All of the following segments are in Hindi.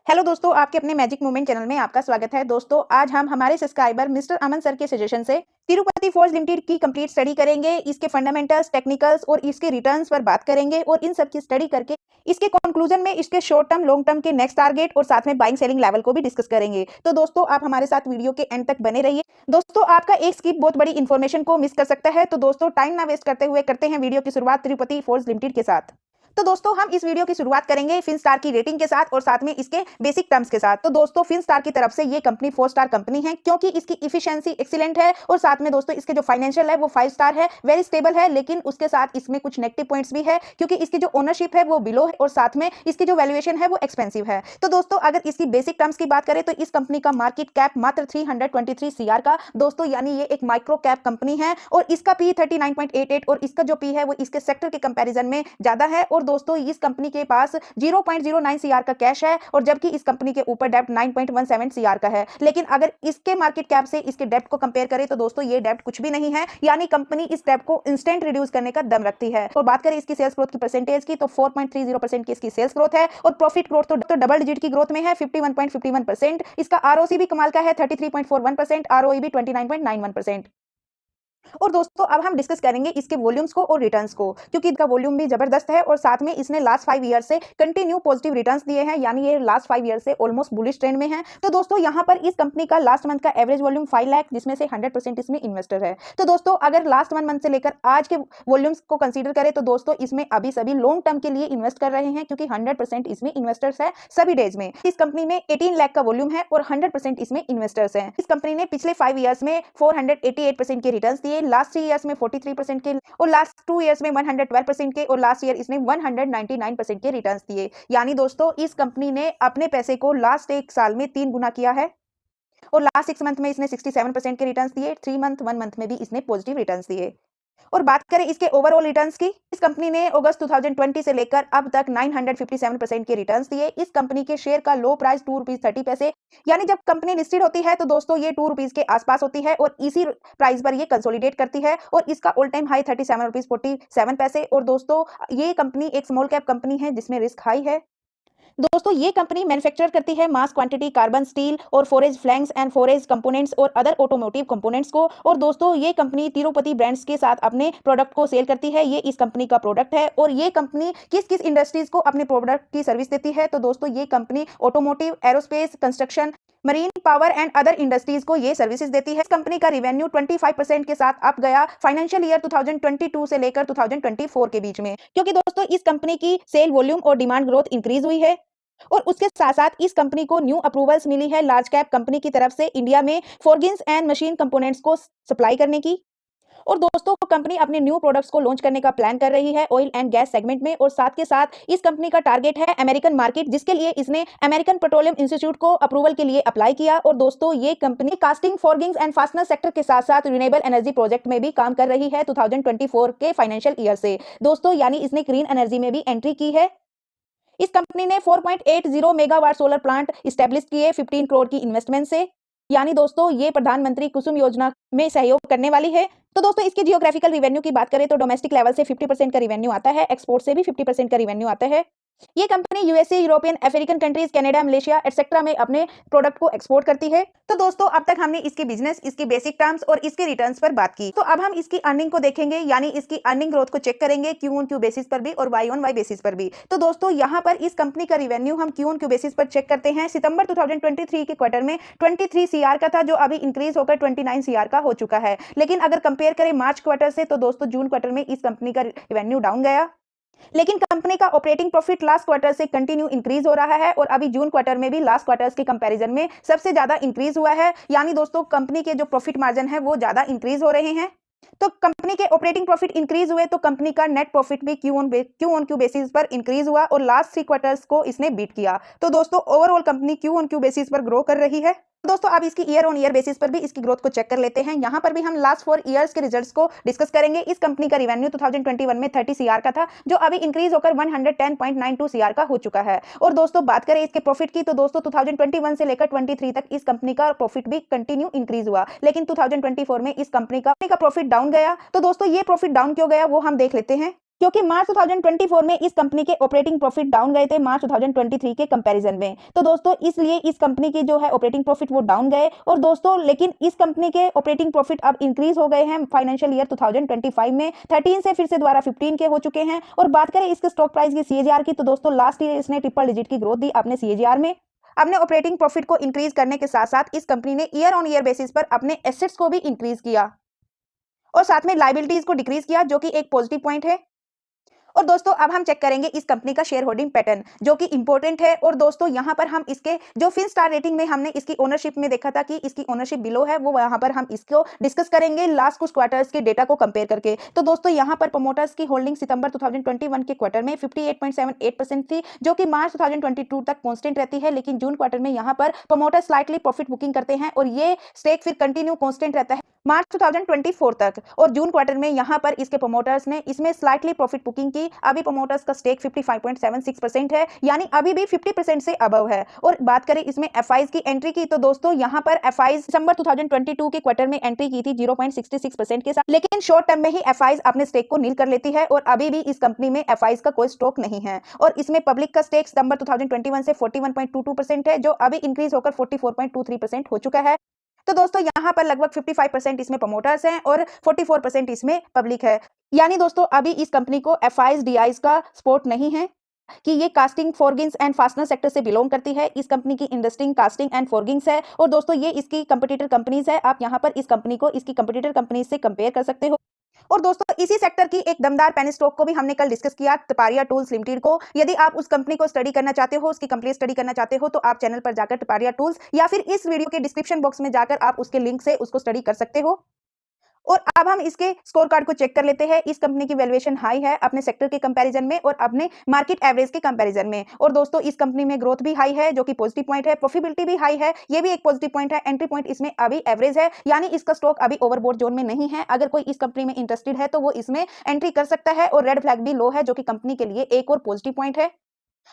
हेलो दोस्तों, आपके अपने मैजिक मूवमेंट चैनल में आपका स्वागत है। दोस्तों, आज हम हमारे सब्सक्राइबर मिस्टर अमन सर के सजेशन से तिरुपति फोर्ज लिमिटेड की कंप्लीट स्टडी करेंगे। इसके फंडामेंटल्स, टेक्निकल्स और इसके रिटर्न्स पर बात करेंगे और इन सब की स्टडी करके इसके कंक्लूजन में इसके शॉर्ट टर्म, लॉन्ग टर्म के नेक्स्ट टारगेट और साथ में बाइंग सेलिंग लेवल को भी डिस्कस करेंगे। तो दोस्तों, आप हमारे साथ वीडियो के एंड तक बने रहिए। दोस्तों, आपका एक स्किप बहुत बड़ी इन्फॉर्मेशन को मिस कर सकता है। तो दोस्तों, टाइम ना वेस्ट करते हुए करते हैं वीडियो की शुरुआत तिरुपति फोर्ज लिमिटेड के साथ। तो दोस्तों, हम इस वीडियो की शुरुआत करेंगे फिनस्टार की रेटिंग के साथ और साथ में इसके बेसिक टर्म्स के साथ। तो दोस्तों, फिनस्टार की तरफ से ये कंपनी 4 स्टार कंपनी है क्योंकि इसकी इफिशिएंसी एक्सीलेंट है और साथ में दोस्तों इसके जो फाइनेंशियल है वो 5 स्टार है, वेरी स्टेबल है। लेकिन उसके साथ इसमें कुछ नेगेटिव पॉइंट्स भी है क्योंकि इसकी जो ओनरशिप है वो बिलो है और साथ में इसकी जो वैल्यूएशन है वो एक्सपेंसिव है। तो दोस्तों, अगर इसकी बेसिक टर्म्स की बात करें तो इस कंपनी का मार्केट कैप मात्र 323 सीआर का दोस्तों, यानी ये एक माइक्रो कैप कंपनी है और इसका पी 39.88 और इसका जो पी है वो इसके सेक्टर के कंपैरिजन में ज्यादा है। और दोस्तों, इस कंपनी के पास 0.09 सीआर का कैश है और जबकि इस कंपनी के ऊपर डेब्ट 9.17 सीआर का है। लेकिन अगर इसके मार्केट कैप से इसके डेब्ट को कंपेयर करें तो दोस्तों ये डेब्ट कुछ भी नहीं है, यानी कंपनी इस डेब्ट को इंस्टेंट रिड्यूस करने का दम रखती है। और बात करें इसकी सेल्स ग्रोथ की परसेंटेज की तो 4.30% की इसकी सेल्स ग्रोथ है और प्रॉफिट ग्रोथ तो डबल डिजिट की ग्रोथ में है 51.51%। इसका आरओसी भी कमाल का है 33.41%, आरओई भी 29.91%। और दोस्तों, अब हम डिस्कस करेंगे इसके वॉल्यूम्स को और रिटर्न्स को, क्योंकि इसका वॉल्यूम भी जबरदस्त है और साथ में इसने लास्ट 5 ईयर से कंटिन्यू पॉजिटिव रिटर्न्स दिए हैं, यानी ये लास्ट 5 ईयर से ऑलमोस्ट बुलिश ट्रेंड में है। तो दोस्तों, यहाँ पर इस कंपनी का लास्ट मंथ का एवरेज वॉल्यूम 5 लाख, जिसमें से 100% इसमें इन्वेस्टर है। तो दोस्तों, अगर लास्ट 1 मंथ से लेकर आज के वॉल्यूम्स को कंसीडर करें तो दोस्तों इसमें अभी सभी लॉन्ग टर्म के लिए इन्वेस्ट कर रहे हैं क्योंकि 100% इसमें इन्वेस्टर्स है सभी डेज में। इस कंपनी में 18 लाख का वॉल्यूम है और 100% इसमें इन्वेस्टर्स हैं। इस कंपनी ने पिछले 5 ईयर्स में 488% के रिटर्न्स दिए, लास्ट 3 ईयर्स में 43% के और लास्ट 2 ईयर्स में 112% के और लास्ट ईयर इसने 199% के रिटर्न्स दिए। यानी दोस्तों, इस कंपनी ने अपने पैसे को लास्ट 1 साल में 3 गुना किया है और लास्ट 6 मंथ में इसने 67% के रिटर्न्स दिए, 3 मंथ 1 मंथ में भी इसने पॉजिटिव रिटर्न्स दिए। और बात करें इसके ओवरऑल रिटर्न्स की, इस कंपनी ने अगस्त 2020 से लेकर अब तक 957% के रिटर्न्स दिए। इस कंपनी के शेयर का लो प्राइस 2 रुपीज 30 पैसे, यानी जब कंपनी लिस्टेड होती है तो दोस्तों ये 2 रुपीज के आसपास होती है और इसी प्राइस पर ये कंसोलिडेट करती है और इसका ऑल टाइम हाई 37 रुपीज 47 पैसे। और दोस्तों, ये कंपनी एक स्मॉल कैप कंपनी है जिसमें रिस्क हाई है। दोस्तों, ये कंपनी मैन्युफैक्चर करती है मास क्वांटिटी कार्बन स्टील और forage flanks and forage components और अदर ऑटोमोटिव कंपोनेंट्स को। और दोस्तों, ये कंपनी तिरुपति ब्रांड्स के साथ अपने प्रोडक्ट को सेल करती है। ये इस कंपनी का प्रोडक्ट है और ये कंपनी किस किस इंडस्ट्रीज को अपने प्रोडक्ट की सर्विस देती है तो दोस्तों ये company automotive, aerospace, construction, marine, power and other industries को ये सर्विसेज देती है। इस कंपनी का रिवेन्यू 25% के साथ अप गया फाइनेंशियल ईयर 2022 से लेकर 2024 के बीच में, क्योंकि दोस्तों इस कंपनी की सेल वॉल्यूम और डिमांड ग्रोथ इंक्रीज हुई है। और उसके साथ साथ इस कंपनी को न्यू अप्रूवल्स मिली है लार्ज कैप कंपनी की तरफ से इंडिया में फोर्गिन्स एंड मशीन कंपोनेंट्स को सप्लाई करने की। और दोस्तों, कंपनी अपने न्यू प्रोडक्ट्स को लॉन्च करने का प्लान कर रही है ऑयल एंड गैस सेगमेंट में। और साथ के साथ इस कंपनी का टारगेट है अमेरिकन मार्केट, जिसके लिए इसने अमेरिकन पेट्रोलियम इंस्टीट्यूट को अप्रूवल के लिए अप्लाई किया। और दोस्तों, ये company casting, forgings and fastener sector के साथ साथ रिन्यूएबल एनर्जी प्रोजेक्ट में भी काम कर रही है 2024 के फाइनेंशियल ईयर से दोस्तों, यानी इसने ग्रीन एनर्जी में भी एंट्री की है। इस कंपनी ने 4.80 मेगावाट सोलर प्लांट स्टैब्लिश किए 15 करोड़ की इन्वेस्टमेंट से, यानी दोस्तों ये प्रधानमंत्री कुसुम योजना में सहयोग करने वाली है। तो दोस्तों, इसकी जियोग्राफिकल रिवेन्यू की बात करें तो डोमेस्टिक लेवल से 50% का रिवेन्यू आता है, एक्सपोर्ट से भी 50% का रिवेन्यू आता है। ये company USA, European, African countries, Canada, Malaysia etcetera में अपने प्रोडक्ट को एक्सपोर्ट करती है। तो दोस्तों, अब तक हमने इसके बिजनेस, इसके बेसिक टर्म्स और इसके रिटर्न्स पर बात की। तो अब हम इसकी अर्निंग को देखेंगे, यानी इसकी अर्निंग ग्रोथ को चेक करेंगे क्यू ऑन क्यू बेसिस पर भी और वाई ऑन वाई बेसिस पर भी। तो दोस्तों, यहाँ पर इस कंपनी का रिवेन्यू हम क्यू ऑन क्यू बेसिस पर चेक करते हैं। सितंबर 2023 के क्वार्टर में 23 सीआर का था, जो अभी इंक्रीज होकर 29 सीआर का हो चुका है। लेकिन अगर कंपेयर करें मार्च क्वार्टर से तो दोस्तों जून क्वार्टर में इस कंपनी का रिवेन्यू डाउन गया। लेकिन कंपनी का ऑपरेटिंग प्रॉफिट लास्ट क्वार्टर से कंटिन्यू इंक्रीज हो रहा है और अभी जून क्वार्टर में भी लास्ट क्वार्टर्स के कंपैरिजन में सबसे ज्यादा इंक्रीज हुआ है, यानी दोस्तों कंपनी के जो प्रॉफिट मार्जिन है वो ज्यादा इंक्रीज हो रहे हैं। तो कंपनी के ऑपरेटिंग प्रॉफिट इंक्रीज हुए तो कंपनी का नेट प्रॉफिट भी क्यू ऑन क्यू बेसिस पर इंक्रीज हुआ और लास्ट 3 क्वार्टर्स को इसने बीट किया। तो दोस्तों, overall company Q on Q basis पर ग्रो कर रही है। दोस्तों, अब इसकी ईयर ऑन ईयर बेसिस पर भी इसकी ग्रोथ को चेक कर लेते हैं। यहाँ पर भी हम लास्ट 4 ईयर्स के रिजल्ट्स को डिस्कस करेंगे। इस कंपनी का रिवेन्यू 2021 में 30 सीआर का था, जो अभी इंक्रीज होकर 110.92 सीआर का हो चुका है। और दोस्तों, बात करें इसके प्रॉफिट की तो दोस्तों 2021 से लेकर 23 तक इस कंपनी का प्रॉफिट भी कंटिन्यू इंक्रीज हुआ, लेकिन 2024 में इस कंपनी का प्रॉफिट डाउन गया। तो दोस्तों, ये प्रॉफिट डाउन क्यों गया वो हम देख लेते हैं। क्योंकि मार्च 2024 में इस कंपनी के ऑपरेटिंग प्रॉफिट डाउन गए थे मार्च 2023 के कंपैरिजन में। तो दोस्तों इसलिए इस कंपनी की जो है ऑपरेटिंग प्रॉफिट वो डाउन गए। और दोस्तों लेकिन इस कंपनी के ऑपरेटिंग प्रॉफिट अब इंक्रीज हो गए हैं फाइनेंशियल ईयर 2025 में 13 से फिर से दोबारा 15 के हो चुके हैं। और बात करें इसके स्टॉक प्राइस की सीएजीआर की, तो दोस्तों लास्ट ईयर इसने ट्रिपल डिजिट की ग्रोथ दी अपने सीएजीआर में। अपने ऑपरेटिंग प्रॉफिट को इंक्रीज करने के साथ साथ इस कंपनी ने ईयर ऑन ईयर बेसिस पर अपने एसेट्स को भी इंक्रीज किया और साथ में लायबिलिटीज को डिक्रीज किया, जो कि एक पॉजिटिव पॉइंट है। और दोस्तों अब हम चेक करेंगे इस कंपनी का शेयर होल्डिंग पैटर्न, जो कि इंपॉर्टेंट है। और दोस्तों यहां पर हम इसके जो फिनस्टार रेटिंग में हमने इसकी ओनरशिप में देखा था कि इसकी ओनरशिप बिलो है, वो यहां पर हम इसको डिस्कस करेंगे लास्ट कुछ क्वार्टर्स के डेटा को कंपेयर करके। तो दोस्तों यहां पर प्रमोटर्स की होल्डिंग सितंबर 2021 के क्वार्टर में 58.78% थी, जो कि मार्च 2022 तक कांस्टेंट रहती है। लेकिन जून क्वार्टर में यहां पर प्रमोटर स्लाइटली प्रॉफिट बुकिंग करते हैं और ये स्टेक फिर कंटिन्यू कांस्टेंट रहता है मार्च 2024 तक। और जून क्वार्टर में यहां पर इसके प्रमोटर्स ने इसमें स्लाइटली प्रॉफिट बुकिंग की। अभी प्रमोटर्स का स्टेक 55.76% है, यानी अभी भी 50% से अबव है। और बात करें इसमें एफआईज की एंट्री की, तो दोस्तों यहां पर एफआईज दिसंबर 2022 के क्वार्टर में एंट्री की थी 0.66% के साथ। लेकिन शॉर्ट टर्म में ही एफआईज अपने स्टेक को नील कर लेती है और अभी भी इस कंपनी में एफआईज का कोई स्टॉक नहीं है। और इसमें पब्लिक का स्टेक सितंबर 2021 से 41.22% है, जो अभी इंक्रीज होकर 44.23% हो चुका है। तो दोस्तों यहां पर लगभग 55% इसमें प्रमोटर्स हैं और 44% इसमें पब्लिक है। यानी दोस्तों अभी इस कंपनी को एफआईज डीआईज का सपोर्ट नहीं है कि ये casting forgings and fastener sector से बिलोंग करती है। इस कंपनी की इंडस्ट्री कास्टिंग एंड फोर्गिंग्स है। और दोस्तों ये इसकी कंपटीटर कंपनीज है, आप यहां पर इस कंपनी को इसकी कंपटीटर कंपनीज से कंपेयर कर सकते हो। और दोस्तों इसी सेक्टर की एक दमदार पेनी स्टॉक को भी हमने कल डिस्कस किया, तिपारिया टूल्स लिमिटेड को। यदि आप उस कंपनी को स्टडी करना चाहते हो, उसकी कंप्लीट स्टडी करना चाहते हो, तो आप चैनल पर जाकर तिपारिया टूल्स या फिर इस वीडियो के डिस्क्रिप्शन बॉक्स में जाकर आप उसके लिंक से उसको स्टडी कर सकते हो। और अब हम इसके स्कोर कार्ड को चेक कर लेते हैं। इस कंपनी की वैल्यूएशन हाई है अपने सेक्टर के कंपैरिजन में और अपने मार्केट एवरेज के कंपैरिजन में। और दोस्तों इस कंपनी में ग्रोथ भी हाई है, जो कि पॉजिटिव पॉइंट है। प्रॉफिटेबिलिटी भी हाई है, ये भी एक पॉजिटिव पॉइंट है। एंट्री पॉइंट इसमें अभी एवरेज है, यानी इसका स्टॉक अभी ओवरबोट जोन में नहीं है। अगर कोई इस कंपनी में इंटरेस्टेड है तो वो इसमें एंट्री कर सकता है। और रेड फ्लैग भी लो है, जो कि कंपनी के लिए एक और पॉजिटिव पॉइंट है।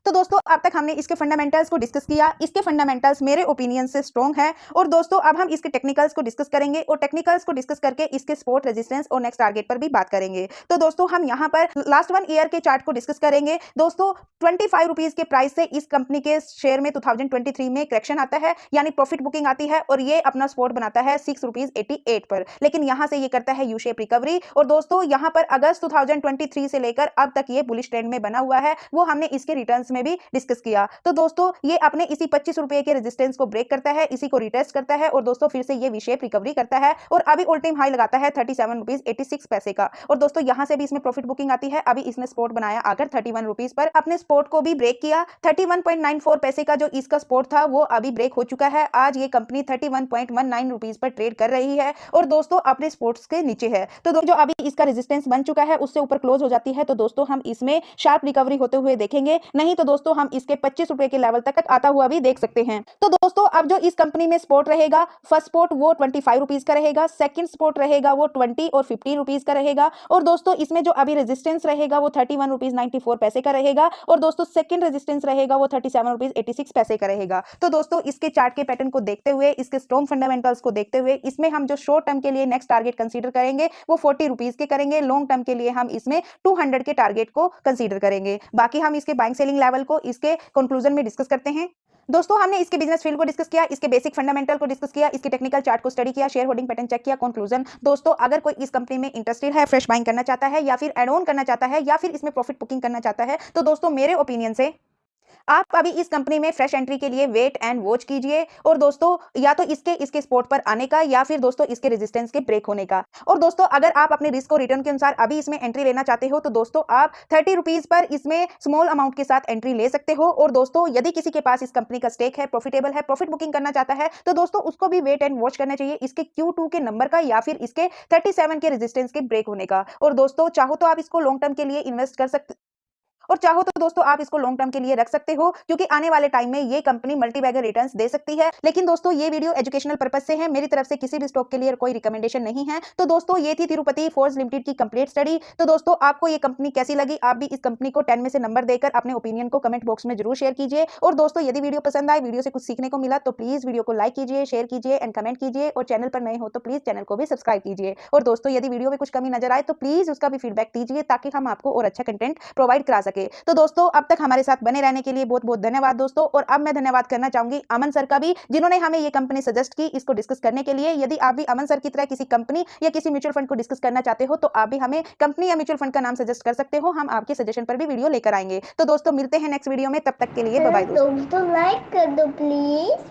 तो दोस्तों अब तक हमने इसके फंडामेंटल्स को डिस्कस किया। इसके फंडामेंटल्स मेरे ओपिनियन से स्ट्रॉन्ग है। और दोस्तों अब हम इसके टेक्निकल्स को डिस्कस करेंगे और टेक्निकल्स को डिस्कस करके इसके सपोर्ट, रेजिस्टेंस और नेक्स्ट टारगेट पर भी बात करेंगे। तो दोस्तों हम यहां पर लास्ट 1 ईयर के चार्ट को डिस्कस करेंगे। दोस्तों 25 रुपीज के प्राइस से इस कंपनी के शेयर में 2023 में करेक्शन आता है, यानी प्रॉफिट बुकिंग आती है और ये अपना सपोर्ट बनाता है 6.88 पर। लेकिन यहां से ये करता है यू शेप रिकवरी। और दोस्तों यहां पर अगस्त 2023 से लेकर अब तक ये बुलिश ट्रेंड में बना हुआ है, वो हमने इसके रिटर्न्स में भी डिस्कस किया। तो दोस्तों ये अपने इसी 25 रुपए के रेजिस्टेंस को ब्रेक करता है, इसी को रिटेस्ट करता है और दोस्तों फिर से ये वी शेप रिकवरी करता है और अभी ऑल टाइम हाई लगाता है 37 रुपीज 86 पैसे का। और दोस्तों यहां से भी इसमें प्रॉफिट बुकिंग आती है। अभी इसने सपोर्ट बनाया आकर 31 रुपीज पर, अपने सपोर्ट को भी ब्रेक किया। 31.94 पैसे का जो इसका सपोर्ट था वो अभी ब्रेक हो चुका है। आज ये कंपनी 31.19 रुपीज पर ट्रेड कर रही है और दोस्तों अपने सपोर्ट्स के नीचे है। तो जो अभी इसका रेजिस्टेंस बन चुका है उससे ऊपर क्लोज हो जाती है, तो दोस्तों हम इसमें शार्प रिकवरी होते हुए देखेंगे। नहीं तो दोस्तों हम इसके 25 रुपए के लेवल तक आता हुआ भी देख सकते हैं। तो दोस्तों अब जो इस कंपनी में सपोर्ट रहेगा, फर्स्ट सपोर्ट वो 25 रुपीज का रहेगा, सेकंड सपोर्ट रहेगा वो 20 और 15 रुपीज का रहेगा। और दोस्तों इसमें जो अभी रेजिस्टेंस रहेगा वो 31 रुपीज 94 पैसे का रहेगा। और दोस्तों सेकंड रेजिस्टेंस रहेगा वो 37 रुपीज 86 पैसे का रहेगा। तो दोस्तों इसके चार्ट के पैटर्न को देखते हुए, इसके स्ट्रॉन्ग फंडामेंटल्स को देखते हुए, इसमें हम जो शॉर्ट टर्म के लिए नेक्स्ट टारगेट कंसीडर करेंगे वो 40 रुपीज के करेंगे। लॉन्ग टर्म के लिए हम इसमें 200 के टारगेट को कंसीडर करेंगे। बाकी हम इसके बाइंग सेलिंग लेवल को इसके कंक्लूजन में डिस्कस करते हैं। दोस्तों हमने इसके बिजनेस फील्ड को डिस्कस किया, इसके बेसिक फंडामेंटल को डिस्कस किया, इसके टेक्निकल चार्ट को स्टडी किया, शेयर होल्डिंग पैटर्न चेक किया। कंक्लूजन दोस्तों अगर कोई इस कंपनी में इंटरेस्टेड है, फ्रेश बाइंग करना चाहता है या फिर एड ऑन करना चाहता है या फिर इसमें प्रॉफिट बुकिंग करना चाहता है, तो दोस्तों मेरे ओपिनियन से आप अभी इस कंपनी में फ्रेश एंट्री के लिए वेट एंड वॉच कीजिए। और दोस्तों या तो इसके सपोर्ट पर आने का या फिर दोस्तों इसके रेजिस्टेंस के ब्रेक होने का। और दोस्तों अगर आप अपने रिस्क और रिटर्न के अनुसार अभी इसमें एंट्री लेना चाहते हो, तो दोस्तों आप 30 रुपीज पर इसमें स्मॉल अमाउंट के साथ एंट्री ले सकते हो। और दोस्तों यदि किसी के पास इस कंपनी का स्टेक है, प्रॉफिटेबल है, प्रॉफिट बुकिंग करना चाहता है, तो दोस्तों उसको भी वेट एंड वॉच करना चाहिए इसके Q2 के नंबर का या फिर इसके 37 के रेजिस्टेंस के ब्रेक होने का। और दोस्तों चाहो तो आप इसको लॉन्ग टर्म के लिए इन्वेस्ट कर सकते और चाहो तो दोस्तों आप इसको लॉन्ग टर्म के लिए रख सकते हो, क्योंकि आने वाले टाइम में ये कंपनी मल्टी बैगर रिटर्न्स दे सकती है। लेकिन दोस्तों ये वीडियो एजुकेशनल पर्पस से है, मेरी तरफ से किसी भी स्टॉक के लिए कोई रिकमेंडेशन नहीं है। तो दोस्तों ये थी तिरुपति फॉर्ज लिमिटेड की कंप्लीट स्टडी। तो दोस्तों आपको ये कंपनी कैसी लगी, आप भी इस कंपनी को 10 में से नंबर देकर अपने ओपिनियन को कमेंट बॉक्स में जरूर शेयर कीजिए। और दोस्तों यदि वीडियो पसंद आए, वीडियो से कुछ सीखने को मिला, तो प्लीज वीडियो को लाइक कीजिए, शेयर कीजिए एंड कमेंट कीजिए। और चैनल पर नए हो तो प्लीज चैनल को भी सब्सक्राइब कीजिए। और दोस्तों यदि वीडियो में कुछ कमी नजर आए तो प्लीज उसका भी फीडबैक दीजिए, ताकि हम आपको और अच्छा कंटेंट प्रोवाइड करा सके। तो दोस्तों अब तक हमारे साथ बने रहने के लिए बहुत बहुत धन्यवाद दोस्तों। और अब मैं धन्यवाद करना चाहूंगी अमन सर का भी, जिन्होंने हमें ये कंपनी सजेस्ट की इसको डिस्कस करने के लिए। यदि आप भी अमन सर की तरह किसी कंपनी या किसी म्यूचुअल फंड को डिस्कस करना चाहते हो, तो आप भी हमें कंपनी या म्यूचुअल फंड का नाम सजेस्ट कर सकते हो, हम आपके सजेशन पर भी वीडियो लेकर आएंगे। तो दोस्तों मिलते हैं नेक्स्ट वीडियो में, तब तक के लिए बाय बाय दोस्तों। दोस्तों लाइक कर दो प्लीज।